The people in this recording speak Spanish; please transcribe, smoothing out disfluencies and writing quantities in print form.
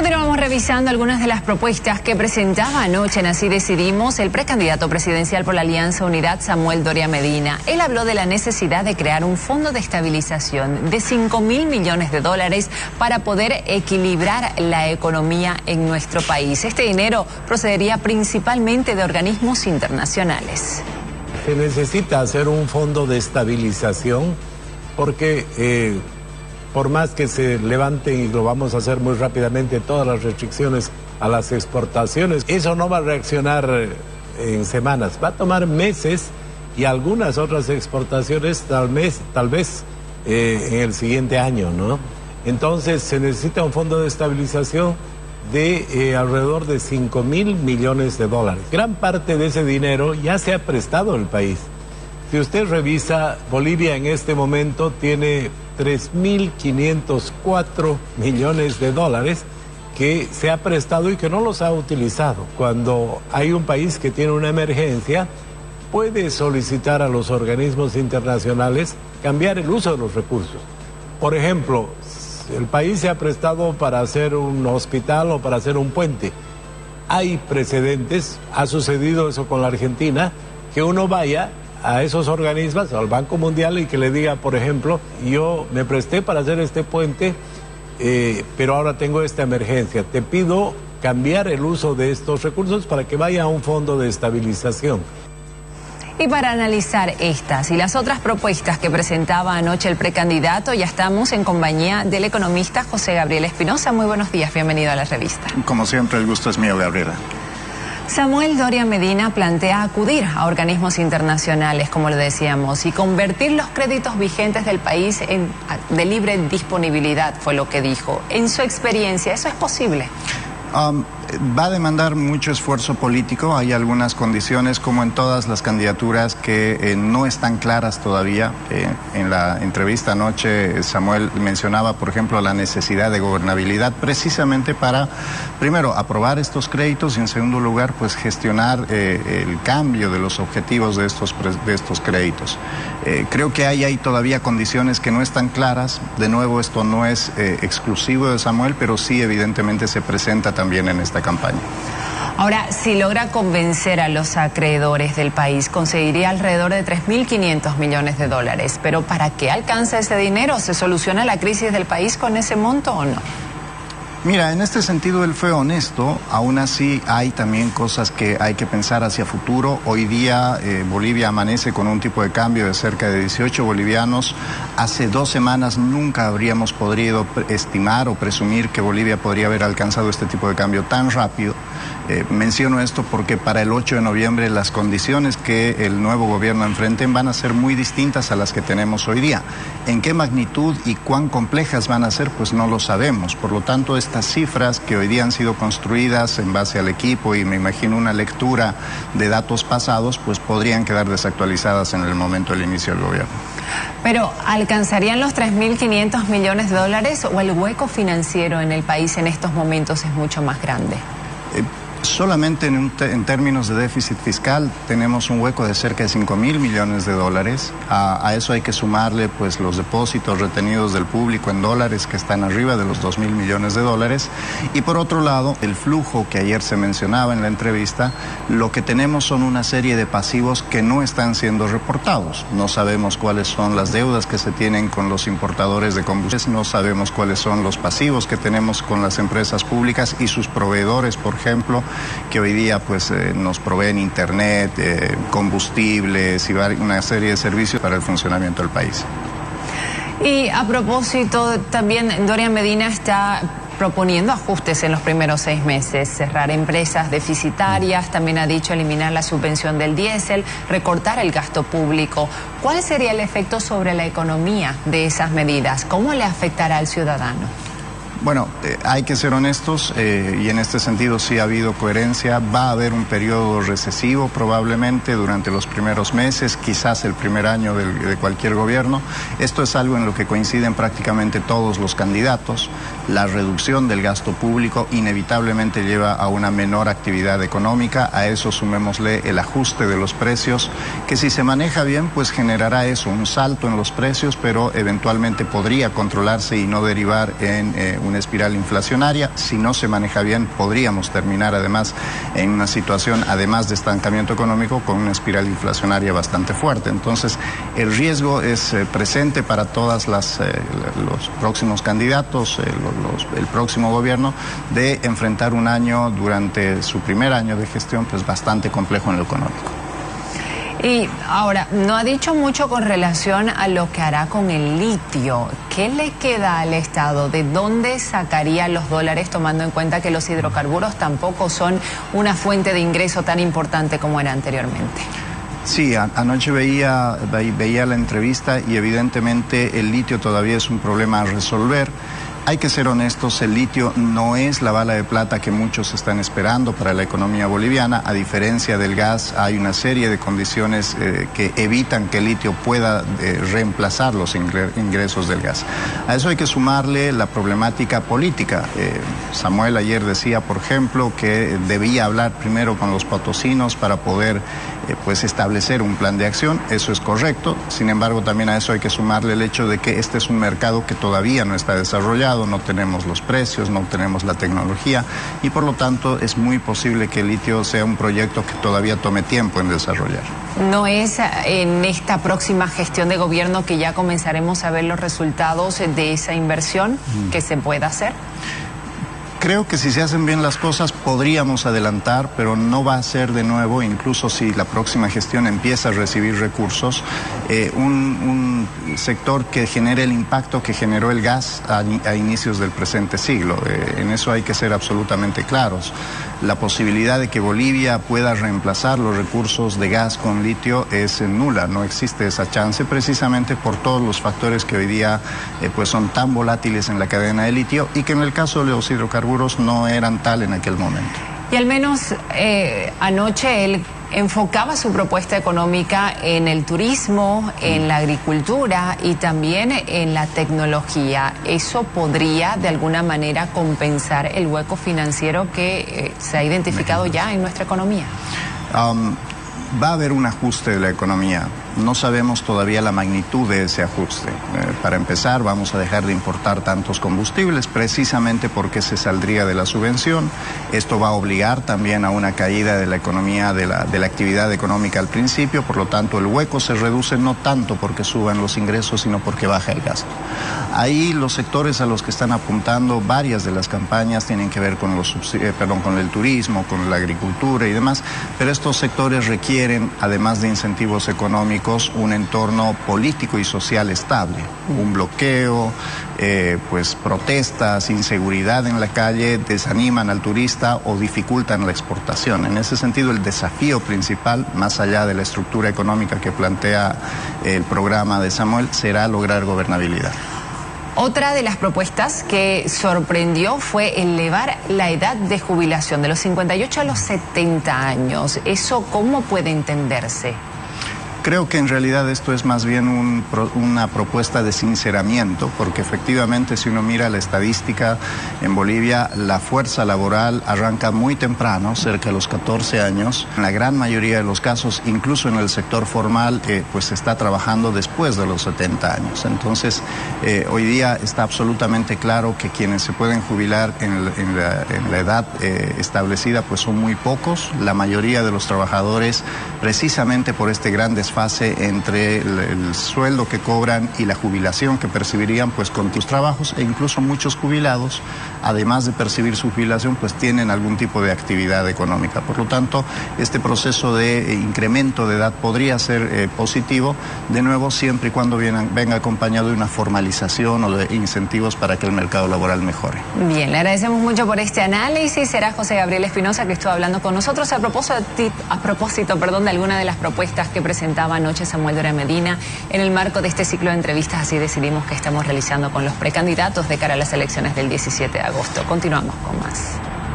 Continuamos revisando algunas de las propuestas que presentaba anoche en Así Decidimos el precandidato presidencial por la Alianza Unidad, Samuel Doria Medina. Él habló de la necesidad de crear un fondo de estabilización de 5.000 millones de dólares para poder equilibrar la economía en nuestro país. Este dinero procedería principalmente de organismos internacionales. Se necesita hacer un fondo de estabilización porque por más que se levanten, y lo vamos a hacer muy rápidamente, todas las restricciones a las exportaciones, eso no va a reaccionar en semanas, va a tomar meses y algunas otras exportaciones tal vez en el siguiente año, ¿no? Entonces se necesita un fondo de estabilización de alrededor de 5.000 millones de dólares. Gran parte de ese dinero ya se ha prestado al país. Si usted revisa, Bolivia en este momento tiene 3.504 millones de dólares que se ha prestado y que no los ha utilizado. Cuando hay un país que tiene una emergencia, puede solicitar a los organismos internacionales cambiar el uso de los recursos. Por ejemplo, el país se ha prestado para hacer un hospital o para hacer un puente. Hay precedentes, ha sucedido eso con la Argentina, que uno vaya a esos organismos, al Banco Mundial, y que le diga, por ejemplo, yo me presté para hacer este puente, pero ahora tengo esta emergencia. Te pido cambiar el uso de estos recursos para que vaya a un fondo de estabilización. Y para analizar estas y las otras propuestas que presentaba anoche el precandidato, ya estamos en compañía del economista José Gabriel Espinosa. Muy buenos días, bienvenido a la revista. Como siempre, el gusto es mío, Gabriela. Samuel Doria Medina plantea acudir a organismos internacionales, como lo decíamos, y convertir los créditos vigentes del país de libre disponibilidad, fue lo que dijo. En su experiencia, ¿eso es posible? Va a demandar mucho esfuerzo político. Hay algunas condiciones, como en todas las candidaturas, que no están claras todavía. En la entrevista anoche, Samuel mencionaba, por ejemplo, la necesidad de gobernabilidad, precisamente para, primero, aprobar estos créditos y, en segundo lugar, pues gestionar el cambio de los objetivos de estos créditos. Creo que hay todavía condiciones que no están claras. De nuevo, esto no es exclusivo de Samuel, pero sí, evidentemente, se presenta también en esta campaña. Ahora, si logra convencer a los acreedores del país, conseguiría alrededor de 3.500 millones de dólares. Pero ¿para qué alcanza ese dinero? ¿Se soluciona la crisis del país con ese monto o no? Mira, en este sentido él fue honesto. Aún así hay también cosas que hay que pensar hacia futuro. Hoy día Bolivia amanece con un tipo de cambio de cerca de 18 bolivianos. Hace 2 semanas nunca habríamos podido estimar o presumir que Bolivia podría haber alcanzado este tipo de cambio tan rápido. Menciono esto porque para el 8 de noviembre las condiciones que el nuevo gobierno enfrenten van a ser muy distintas a las que tenemos hoy día. ¿En qué magnitud y cuán complejas van a ser? Pues no lo sabemos. Por lo tanto, estas cifras que hoy día han sido construidas en base al equipo y me imagino una lectura de datos pasados, pues podrían quedar desactualizadas en el momento del inicio del gobierno. Pero, ¿alcanzarían los 3.500 millones de dólares o el hueco financiero en el país en estos momentos es mucho más grande? Solamente en términos de déficit fiscal tenemos un hueco de cerca de 5.000 millones de dólares. A eso hay que sumarle pues los depósitos retenidos del público en dólares que están arriba de los 2.000 millones de dólares. Y por otro lado, el flujo que ayer se mencionaba en la entrevista, lo que tenemos son una serie de pasivos que no están siendo reportados. No sabemos cuáles son las deudas que se tienen con los importadores de combustibles, no sabemos cuáles son los pasivos que tenemos con las empresas públicas y sus proveedores, por ejemplo, que hoy día pues nos proveen internet, combustibles y una serie de servicios para el funcionamiento del país. Y a propósito, también Doria Medina está proponiendo ajustes en los primeros 6 meses, cerrar empresas deficitarias, también ha dicho eliminar la subvención del diésel, recortar el gasto público. ¿Cuál sería el efecto sobre la economía de esas medidas? ¿Cómo le afectará al ciudadano? Bueno, hay que ser honestos y en este sentido sí ha habido coherencia. Va a haber un periodo recesivo probablemente durante los primeros meses, quizás el primer año de cualquier gobierno. Esto es algo en lo que coinciden prácticamente todos los candidatos. La reducción del gasto público inevitablemente lleva a una menor actividad económica. A eso sumémosle el ajuste de los precios, que si se maneja bien, pues generará eso, un salto en los precios, pero eventualmente podría controlarse y no derivar en una espiral inflacionaria. Si no se maneja bien, podríamos terminar además en una situación, además de estancamiento económico, con una espiral inflacionaria bastante fuerte. Entonces, el riesgo es presente para todos los próximos candidatos, el próximo gobierno, de enfrentar un año durante su primer año de gestión pues bastante complejo en lo económico. Y ahora, no ha dicho mucho con relación a lo que hará con el litio. ¿Qué le queda al Estado? ¿De dónde sacaría los dólares, tomando en cuenta que los hidrocarburos tampoco son una fuente de ingreso tan importante como era anteriormente? Sí, anoche veía la entrevista y evidentemente el litio todavía es un problema a resolver. Hay que ser honestos, el litio no es la bala de plata que muchos están esperando para la economía boliviana. A diferencia del gas, hay una serie de condiciones que evitan que el litio pueda reemplazar los ingresos del gas. A eso hay que sumarle la problemática política. Samuel ayer decía, por ejemplo, que debía hablar primero con los potosinos para poder pues establecer un plan de acción. Eso es correcto. Sin embargo, también a eso hay que sumarle el hecho de que este es un mercado que todavía no está desarrollado, no tenemos los precios, no tenemos la tecnología y por lo tanto es muy posible que el litio sea un proyecto que todavía tome tiempo en desarrollar. ¿No es en esta próxima gestión de gobierno que ya comenzaremos a ver los resultados de esa inversión que se pueda hacer? Creo que si se hacen bien las cosas podríamos adelantar, pero no va a ser de nuevo, incluso si la próxima gestión empieza a recibir recursos, un sector que genere el impacto que generó el gas a inicios del presente siglo. En eso hay que ser absolutamente claros. La posibilidad de que Bolivia pueda reemplazar los recursos de gas con litio es nula, no existe esa chance precisamente por todos los factores que hoy día pues son tan volátiles en la cadena de litio y que en el caso de los hidrocarburos no eran tal en aquel momento. Y al menos anoche él enfocaba su propuesta económica en el turismo, en la agricultura y también en la tecnología. ¿Eso podría de alguna manera compensar el hueco financiero que se ha identificado ya en nuestra economía? Va a haber un ajuste de la economía. No sabemos todavía la magnitud de ese ajuste. Para empezar, vamos a dejar de importar tantos combustibles precisamente porque se saldría de la subvención. Esto va a obligar también a una caída de la economía, de la actividad económica al principio. Por lo tanto, el hueco se reduce no tanto porque suban los ingresos, sino porque baja el gasto. Ahí los sectores a los que están apuntando varias de las campañas tienen que ver con con el turismo, con la agricultura y demás, pero estos sectores requieren, además de incentivos económicos, un entorno político y social estable. Un bloqueo, pues protestas, inseguridad en la calle desaniman al turista o dificultan la exportación. En ese sentido, el desafío principal, más allá de la estructura económica que plantea el programa de Samuel, será lograr gobernabilidad. Otra de las propuestas que sorprendió fue elevar la edad de jubilación de los 58 a los 70 años. ¿Eso cómo puede entenderse? Creo que en realidad esto es más bien una propuesta de sinceramiento, porque efectivamente si uno mira la estadística en Bolivia, la fuerza laboral arranca muy temprano, cerca de los 14 años. En la gran mayoría de los casos, incluso en el sector formal, pues se está trabajando después de los 70 años. Entonces, hoy día está absolutamente claro que quienes se pueden jubilar en la edad establecida, pues son muy pocos. La mayoría de los trabajadores, precisamente por este gran desfase entre el sueldo que cobran y la jubilación que percibirían pues con tus trabajos, e incluso muchos jubilados, además de percibir su jubilación, pues tienen algún tipo de actividad económica. Por lo tanto, este proceso de incremento de edad podría ser positivo, de nuevo siempre y cuando venga acompañado de una formalización o de incentivos para que el mercado laboral mejore. Bien, le agradecemos mucho por este análisis. Será José Gabriel Espinosa que estuvo hablando con nosotros a propósito de alguna de las propuestas que presentaba anoche Samuel Doria Medina en el marco de este ciclo de entrevistas. Así decidimos que estamos realizando con los precandidatos de cara a las elecciones del 17 de agosto. Continuamos con más.